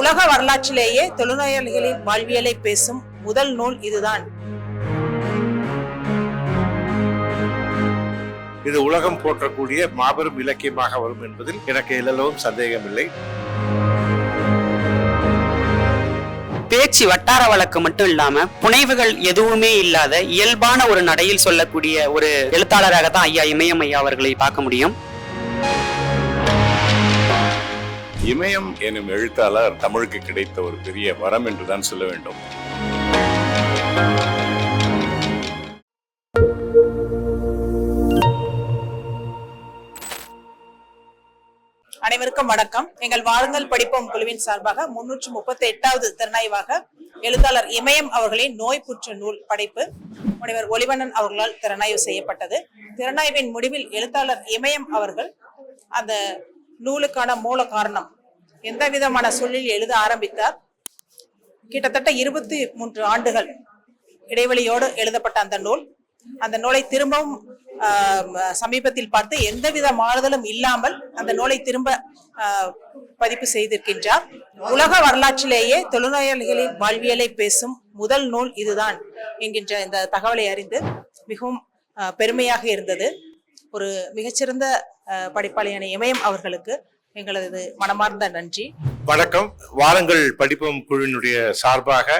உலக வரலாற்றிலேயே தொழுநோயாளிகளின் வாழ்வியலை பேசும் முதல் நூல் இதுதான். இது உலகம் போற்றக்கூடிய மாபெரும் இலக்கியமாக வரும் என்பதில் எனக்கு எல்லளவும் சந்தேகமில்லை. பேச்சு வட்டார வழக்கு மட்டும் இல்லாம புனைவுகள் எதுவுமே இல்லாத இயல்பான ஒரு நடையில் சொல்லக்கூடிய ஒரு எழுத்தாளராக தான் ஐயா இமயம் ஐயா அவர்களை பார்க்க முடியும். இமயம் எனும் எழுத்தாளர் தமிழுக்கு கிடைத்த ஒரு பெரிய வரம் என்றுதான் சொல்ல வேண்டும். அனைவருக்கும் வணக்கம். எங்கள் வாருங்கள் படிப்போம் குழுவின் சார்பாக 338வது திறனாய்வாக எழுத்தாளர் இமயம் அவர்களின் நோய் புற்று நூல் படைப்பு முனைவர் ஒளிவண்ணன் அவர்களால் திறனாய்வு செய்யப்பட்டது. திறனாய்வின் முடிவில் எழுத்தாளர் இமயம் அவர்கள் அந்த நூலுக்கான மூல காரணம், எந்த விதமான சூழலில் எழுத ஆரம்பித்தார், கிட்டத்தட்ட 23 ஆண்டுகள் இடைவெளியோடு எழுதப்பட்ட அந்த நூலை திரும்பவும் சமீபத்தில் பார்த்து எந்தவித மாறுதலும் இல்லாமல் அந்த நூலை திரும்ப பதிப்பு செய்திருக்கின்றார். உலக வரலாற்றிலேயே தொழுநோயாளிகளின் வாழ்வியலை பேசும் முதல் நூல் இதுதான் என்கின்ற இந்த தகவலை அறிந்து மிகவும் பெருமையாக இருந்தது. ஒரு மிகச்சிறந்த படைப்பாளியான இமயம் அவர்களுக்கு எங்களது மனமார்ந்த நன்றி. வணக்கம். வாருங்கள் படிப்போம் குழுவினுடைய சார்பாக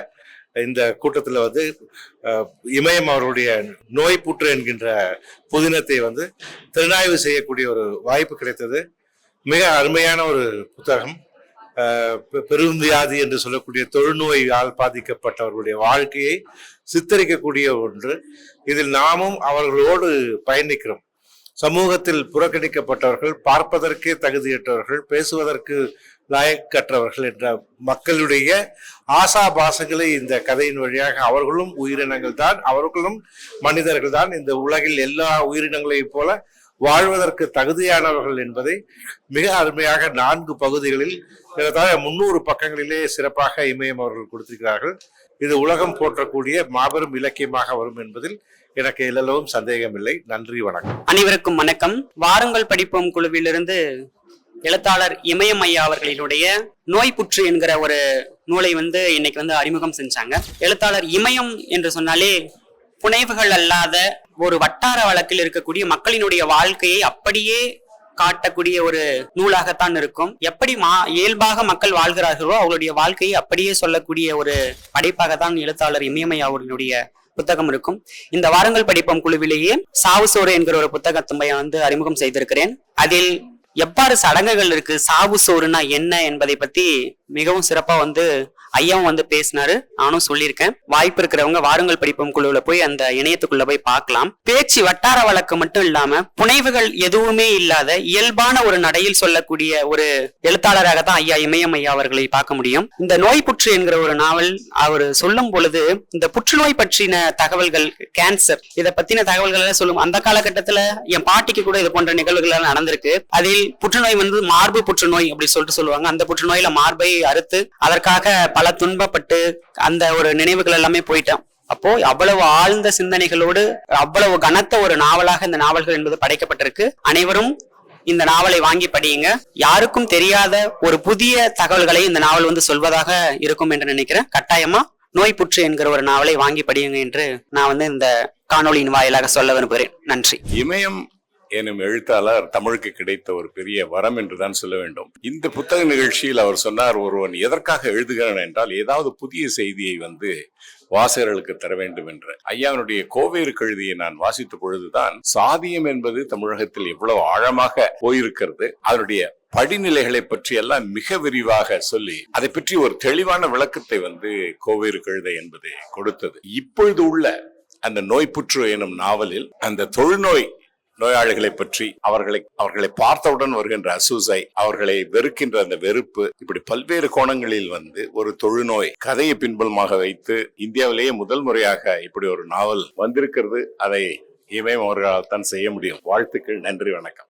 இந்த கூட்டத்தில் இமயம் அவருடைய நோய் புற்று என்கின்ற புதினத்தை திறனாய்வு செய்யக்கூடிய ஒரு வாய்ப்பு கிடைத்தது. மிக அருமையான ஒரு புத்தகம். பெருந்தியாதி என்று சொல்லக்கூடிய தொழுநோயால் பாதிக்கப்பட்டவர்களுடைய வாழ்க்கையை சித்தரிக்கக்கூடிய ஒன்று. இதில் நாமும் அவர்களோடு பயணிக்கிறோம். சமூகத்தில் புறக்கணிக்கப்பட்டவர்கள், பார்ப்பதற்கே தகுதியற்றவர்கள், பேசுவதற்கு லாயக்கற்றவர்கள் என்ற மக்களுடைய ஆசாபாசங்களை இந்த கதையின் வழியாக, அவர்களும் உயிரினங்கள் தான், அவர்களும் மனிதர்கள் தான், இந்த உலகில் எல்லா உயிரினங்களைப் போல வாழ்வதற்கு தகுதியானவர்கள் என்பதை மிக அருமையாக 4 பகுதிகளில் 300 பக்கங்களிலே சிறப்பாக இமயம் அவர்கள் கொடுத்திருக்கிறார்கள். இது உலகம் போற்றக்கூடிய மாபெரும் இலக்கியமாக வரும் என்பதில் எனக்கு எல்லளவும் சந்தேகமில்லை. நன்றி, வணக்கம். அனைவருக்கும் வணக்கம். வாருங்கள் படிப்போம் குழுவிலிருந்து எழுத்தாளர் இமயம் ஐயா அவர்களுடைய நோய் புற்று என்கிற ஒரு நூலை இன்னைக்கு அறிமுகம் செஞ்சாங்க. எழுத்தாளர் இமயம் என்று சொன்னாலே புனைவுகள் அல்லாத ஒரு வட்டார வழக்கில் இருக்கக்கூடிய மக்களினுடைய வாழ்க்கையை அப்படியே காட்டக்கூடிய ஒரு நூலாகத்தான் இருக்கும். எப்படி இயல்பாக மக்கள் வாழ்கிறார்களோ அவர்களுடைய வாழ்க்கையை அப்படியே சொல்லக்கூடிய ஒரு படைப்பாகத்தான் எழுத்தாளர் இமயம் ஐயா அவர்களுடைய புத்தகம் இருக்கும். இந்த வாருங்கள் படிப்போம் குழுவிலேயே சாவு சோறு என்கிற ஒரு புத்தகத்தை அறிமுகம் செய்திருக்கிறேன். அதில் எவ்வாறு சடங்குகள் இருக்கு, சாவு சோறுனா என்ன என்பதை பத்தி மிகவும் சிறப்பா ஐயாவும் பேசினாரு. நானும் சொல்லியிருக்கேன். வாய்ப்பு இருக்கிறவங்க வாருங்கள் படிப்போம் குழுவுல போய் அந்த இணையத்துக்குள்ள போய் பார்க்கலாம். பேச்சு வட்டார வழக்கு மட்டும் இல்லாம புனைவுகள் எதுவுமே இல்லாத இயல்பான ஒரு நடையில் சொல்லக்கூடிய ஒரு எழுத்தாளராக தான் ஐயா இமயம் ஐயா அவர்களை பார்க்க முடியும். இந்த நோய் புற்று என்கிற ஒரு நாவல் அவர் சொல்லும் பொழுது இந்த புற்றுநோய் பற்றின தகவல்கள், கேன்சர் இதை பத்தின தகவல்கள் எல்லாம் சொல்லும். அந்த காலகட்டத்துல என் பாட்டிக்கு கூட இது போன்ற நிகழ்வுகள் எல்லாம் நடந்திருக்கு. அதில் புற்றுநோய் மார்பு புற்றுநோய் அப்படி சொல்லுவாங்க. அந்த புற்றுநோயில மார்பை அறுத்து அதற்காக பல துன்பப்பட்டு அந்த ஒரு நினைவுகள் எல்லாமே போயிட்டான். அப்போ அவ்வளவு ஆழ்ந்த சிந்தனைகளோடு அவ்வளவு கனத்த ஒரு நாவலாக இந்த நாவல்கள் என்பது படைக்கப்பட்டிருக்கு. அனைவரும் இந்த நாவலை வாங்கி படியுங்க. யாருக்கும் தெரியாத ஒரு புதிய தகவல்களை இந்த நாவல் சொல்வதாக இருக்கும் என்று நினைக்கிறேன். கட்டாயமா நோய் புற்று என்கிற ஒரு நாவலை வாங்கி படியுங்க என்று நான் இந்த காணொளியின் வாயிலாக சொல்ல விரும்புகிறேன். நன்றி. இமயம் எனும் எழுத்தாளர் தமிழுக்கு கிடைத்த ஒரு பெரிய வரம் என்றுதான் சொல்ல வேண்டும். இந்த புத்தக நிகழ்ச்சியில் அவர் சொன்னார், ஒருவன் எதற்காக எழுதுகிறான் என்றால் ஏதாவது புதிய செய்தியை வாசகர்களுக்கு தர வேண்டும் என்று. ஐயாவுடைய கோவேறு கழுதியை நான் வாசித்த பொழுதுதான் சாதியம் என்பது தமிழகத்தில் எவ்வளவு ஆழமாக போயிருக்கிறது, அதனுடைய படிநிலைகளை பற்றி எல்லாம் மிக விரிவாக சொல்லி அதை பற்றி ஒரு தெளிவான விளக்கத்தை கோவேறு கழுதை என்பது கொடுத்தது. இப்பொழுது உள்ள அந்த நோய் புற்று எனும் நாவலில் அந்த தொழுநோய் நோயாளிகளை பற்றி, அவர்களை பார்த்தவுடன் வருகின்ற அசூசை, அவர்களை வெறுக்கின்ற அந்த வெறுப்பு, இப்படி பல்வேறு கோணங்களில் ஒரு தொழுநோய் கதையை பின்புலமாக வைத்து இந்தியாவிலேயே முதல் முறையாக இப்படி ஒரு நாவல் வந்திருக்கிறது. அதை இமயம் அவர்களால் தான் செய்ய முடியும். வாழ்த்துக்கள். நன்றி, வணக்கம்.